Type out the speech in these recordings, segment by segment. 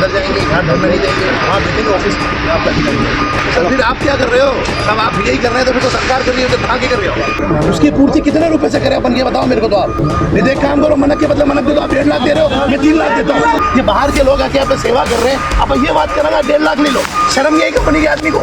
अंदर जाएंगे, यहाँ धरना नहीं देंगे, वहाँ देखेंगे ऑफिस आपका करेंगे। सर फिर आप क्या कर रहे हो? अब आप यही कर रहे हैं तो फिर तो सरकार कर रही है, तो भाग के कर रहे हो। उसकी पूर्ति कितने रुपए से करें अपन, ये बताओ मेरे को। तो आप नहीं देख काम करो, मनक के बदले मनक दे दो। आप 1.5 लाख दे रहे हो, मैं 3 लाख देता हूँ। ये बाहर के लोग आके आप सेवा कर रहे हैं, अब ये बात करेंगे 1.5 लाख ले लो। शर्म नहीं आई कंपनी के आदमी को?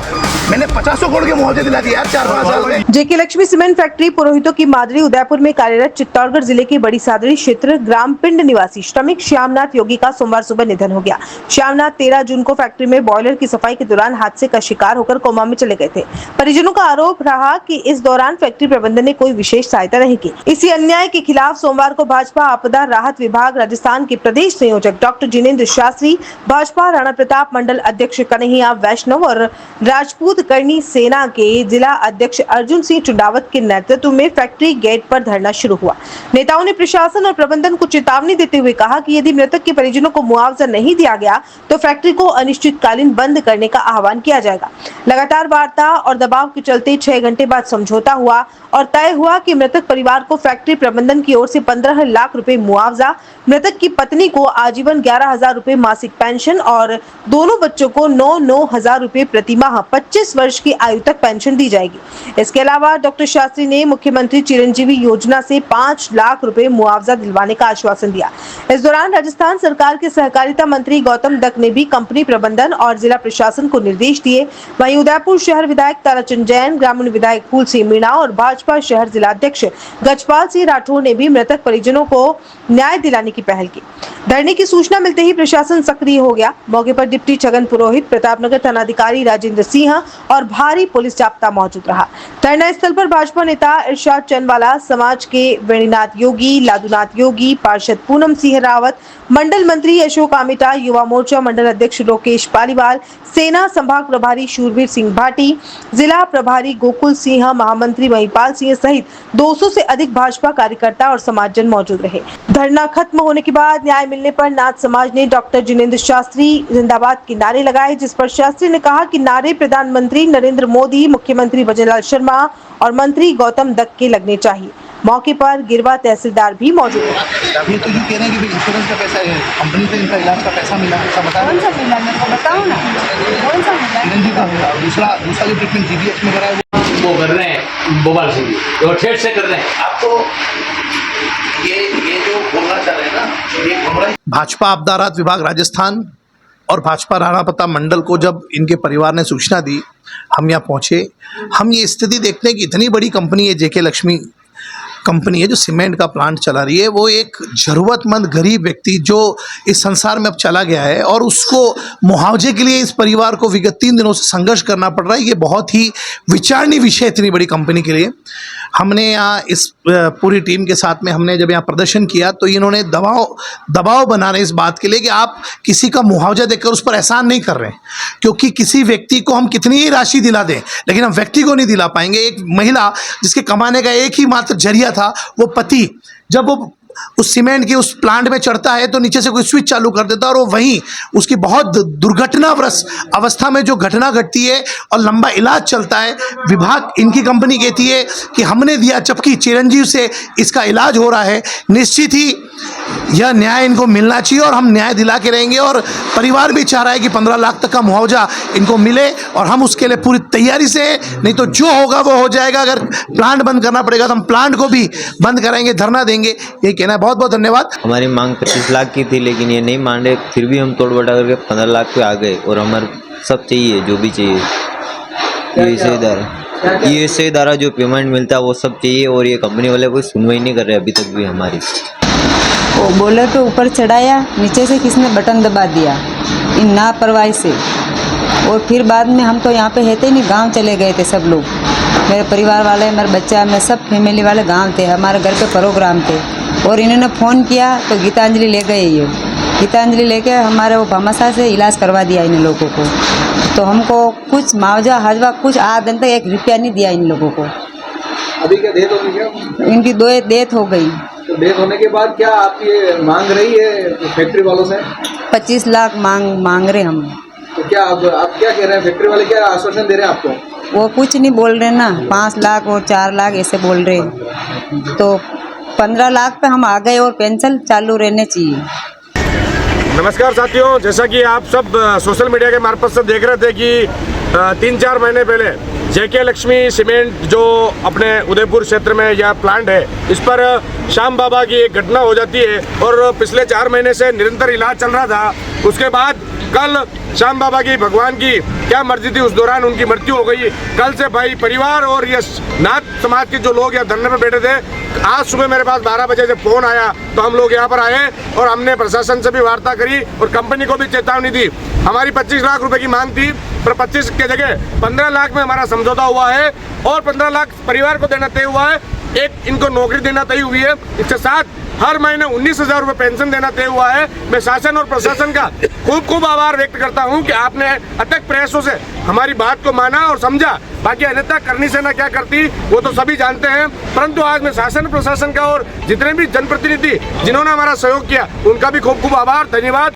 मैंने 50 करोड़ के मुआवजे दिला दिया यार 4-5 साल में। जेके लक्ष्मी सीमेंट फैक्ट्री पुरोहितों की मादरी उदयपुर में कार्यरत चित्तौड़गढ़ जिले के बड़ी सादड़ी क्षेत्र ग्राम पिंड निवासी श्रमिक श्यामनाथ योगी का सोमवार सुबह निधन हो गया। श्यामनाथ 13 जून को फैक्ट्री में बॉयलर की सफाई के दौरान हादसे का शिकार होकर कोमा में चले गए थे। परिजनों का आरोप रहा कि इस दौरान फैक्ट्री प्रबंधन ने कोई विशेष सहायता नहीं की। इसी अन्याय के खिलाफ सोमवार को भाजपा आपदा राहत विभाग राजस्थान के प्रदेश संयोजक डॉक्टर जिनेंद्र शास्त्री, भाजपा राणा प्रताप मंडल अध्यक्ष कन्हैया वैष्णव और राजपूत करनी सेना के जिला अध्यक्ष अर्जुन सिंह चुंडावत के नेतृत्व में फैक्ट्री गेट पर धरना शुरू हुआ। नेताओं ने प्रशासन और प्रबंधन को चेतावनी देते हुए कहा कि यदि मृतक के परिजनों को मुआवजा नहीं दिया गया तो फैक्ट्री को अनिश्चितकालीन बंद करने का आह्वान किया जाएगा। लगातार वार्ता और दबाव के चलते 6 घंटे बाद समझौता हुआ और तय हुआ कि मृतक परिवार को फैक्ट्री प्रबंधन की ओर से 15 लाख रुपए मुआवजा, मृतक की पत्नी को आजीवन 11,000 रुपए मासिक पेंशन और दोनों बच्चों को 9-9 हजार रुपए प्रति माह 25 वर्ष की आयु तक पेंशन दी जाएगी। इसके अलावा डॉक्टर शास्त्री ने मुख्यमंत्री चिरंजीवी योजना से 5 लाख रुपए मुआवजा दिलवाने का आश्वासन दिया। इस दौरान राजस्थान सरकार के सहकारिता मंत्री गौतम दत्त ने भी कंपनी प्रबंधन और जिला प्रशासन को निर्देश दिए। वहीं उदयपुर शहर विधायक ताराचंद जैन, ग्रामीण विधायक फूल सिंह मीणा और भाजपा शहर जिला अध्यक्ष गजपाल सिंह राठौर ने भी मृतक परिजनों को न्याय दिलाने की पहल की। धरने की सूचना मिलते ही प्रशासन सक्रिय हो गया। मौके पर डिप्टी छगन पुरोहित, प्रतापनगर थानाधिकारी राजेंद्र सिंह और भारी पुलिस जाब्ता मौजूद रहा। धरना स्थल पर भाजपा नेता इरशाद चंदवाला, समाज के वेणीनाथ योगी, लादूनाथ योगी, पार्षद पूनम सिंह रावत, मंडल मंत्री अशोक आमिटा, युवा मोर्चा मंडल अध्यक्ष लोकेश पालीवाल, सेना संभाग प्रभारी शूरवीर सिंह भाटी, जिला प्रभारी गोकुल सिंह, महामंत्री महिपाल सिंह सहित 200 से अधिक भाजपा कार्यकर्ता और समाजजन मौजूद रहे। धरना खत्म होने के बाद न्याय मिलने पर नाथ समाज ने डॉक्टर जिनेंद्र शास्त्री जिंदाबाद के नारे लगाए, जिस पर शास्त्री ने कहा कि नारे प्रधानमंत्री नरेंद्र मोदी, मुख्यमंत्री भजनलाल शर्मा और मंत्री गौतम दत्त के लगने चाहिए। मौके पर गिरवा तहसीलदार भी मौजूद है। ये तो ये कह रहे हैं कि इंश्योरेंस का पैसा है, कंपनी से इनका इलाज का पैसा मिला, ऐसा बता रहे हैं। कौन सा मिला मेरे को बताओ ना, कौन सा मिला? चिरंजीवी का दूसरा जो ट्रीटमेंट जीबीएच में कराया वो कर रहे हैं भोपाल सिंह जी, वो ठेठ से कर रहे हैं। आपको ये जो बोलना चाह रहे हैं ना, ये गुमराही। भाजपा आपदा राहत विभाग राजस्थान और भाजपा राणा प्रताप मंडल को जब इनके परिवार ने सूचना दी, हम यहाँ पहुँचे। हम ये स्थिति देखते हैं कि इतनी बड़ी कंपनी है, जेके लक्ष्मी कंपनी है जो सीमेंट का प्लांट चला रही है, वो एक ज़रूरतमंद गरीब व्यक्ति जो इस संसार में अब चला गया है और उसको मुआवजे के लिए इस परिवार को विगत 3 दिनों से संघर्ष करना पड़ रहा है। ये बहुत ही विचारणीय विषय इतनी बड़ी कंपनी के लिए। हमने यहाँ इस पूरी टीम के साथ में हमने जब यहाँ प्रदर्शन किया तो इन्होंने दबाव बना रहे इस बात के लिए कि आप किसी का मुआवजा देकर उस पर एहसान नहीं कर रहे हैं, क्योंकि किसी व्यक्ति को हम कितनी ही राशि दिला दें लेकिन हम व्यक्ति को नहीं दिला पाएंगे। एक महिला जिसके कमाने का एक ही मात्र जरिया था, वो पति, जब वो उस सीमेंट के उस प्लांट में चढ़ता है तो नीचे से कोई स्विच चालू कर देता है और वो वहीं उसकी बहुत दुर्घटनाग्रस्त अवस्था में जो घटना घटती है और लंबा इलाज चलता है। विभाग, इनकी कंपनी कहती है कि हमने दिया, जबकि चिरंजीव से इसका इलाज हो रहा है। निश्चित ही यह न्याय इनको मिलना चाहिए और हम न्याय दिला के रहेंगे और परिवार भी चाह रहा है कि 15 लाख तक का मुआवजा इनको मिले और हम उसके लिए पूरी तैयारी से, नहीं तो जो होगा वो हो जाएगा। अगर प्लांट बंद करना पड़ेगा तो हम प्लांट को भी बंद कराएंगे, धरना देंगे, यही कहना है। बहुत बहुत धन्यवाद। हमारी मांग 25 लाख की थी लेकिन ये नहीं माने, फिर भी हम तोड़ बटा करके 15 लाख पे आ गए और हमारे सब चाहिए, जो भी चाहिए। यूएसए द्वारा जो पेमेंट मिलता है वो सब चाहिए और ये कंपनी वाले कोई सुनवाई नहीं कर रहे अभी तक भी हमारी। वो बोले तो ऊपर चढ़ाया, नीचे से किसने बटन दबा दिया इन लापरवाही से। और फिर बाद में हम तो यहाँ पे रहते ही नहीं, गांव चले गए थे सब लोग, मेरे परिवार वाले, मेरे बच्चा, मैं सब फैमिली वाले गांव थे, हमारे घर पे प्रोग्राम थे। और इन्होंने फ़ोन किया तो गीतांजलि ले गए। ये गीतांजलि लेके हमारे वो भामाशाह से इलाज करवा दिया इन लोगों को। तो हमको कुछ मुआवजा हाजवा कुछ आज दिन तक 1 रुपया नहीं दिया इन लोगों को। अभी क्या डेथ हो गई क्या? इनकी 2 डेथ हो गई। तो डेथ होने के बाद क्या आप ये मांग रही है फैक्ट्री वालों से? 25 लाख मांग रहे हम। तो क्या आप क्या कह रहे हैं? फैक्ट्री वाले क्या आश्वासन दे रहे हैं आपको? वो कुछ नहीं बोल रहे ना, 5 लाख और 4 लाख ऐसे बोल रहे। तो 15 लाख पे हम आ गए और पेंशन चालू रहने चाहिए। नमस्कार साथियों, जैसा कि आप सब सोशल मीडिया के मार्फत से देख रहे थे कि 3-4 महीने पहले जेके लक्ष्मी सीमेंट जो अपने उदयपुर क्षेत्र में यह प्लांट है, इस पर श्याम बाबा की एक घटना हो जाती है और पिछले 4 महीने से निरंतर इलाज चल रहा था। उसके बाद कल श्याम बाबा की भगवान की क्या मर्जी थी, उस दौरान उनकी मृत्यु हो गई। कल से भाई परिवार और ये नाथ समाज के जो लोग यहाँ धरने पर बैठे थे, आज सुबह मेरे पास 12 बजे से फोन आया तो हम लोग यहाँ पर आए और हमने प्रशासन से भी वार्ता करी और कंपनी को भी चेतावनी दी। हमारी 25 लाख रुपए की मांग थी, पर 25 के जगह 15 लाख में हमारा समझौता हुआ है और 15 लाख परिवार को देना तय हुआ है। एक इनको नौकरी देना तय हुई है, इसके साथ हर महीने 19,000 रुपये पेंशन देना तय हुआ है। मैं शासन और प्रशासन का खूब आभार व्यक्त करता हूं कि आपने अथक प्रयासों से हमारी बात को माना और समझा। बाकी अन्यथा करनी सेना क्या करती वो तो सभी जानते हैं, परंतु आज मैं शासन प्रशासन का और जितने भी जनप्रतिनिधि जिन्होंने हमारा सहयोग किया उनका भी खूब आभार, धन्यवाद।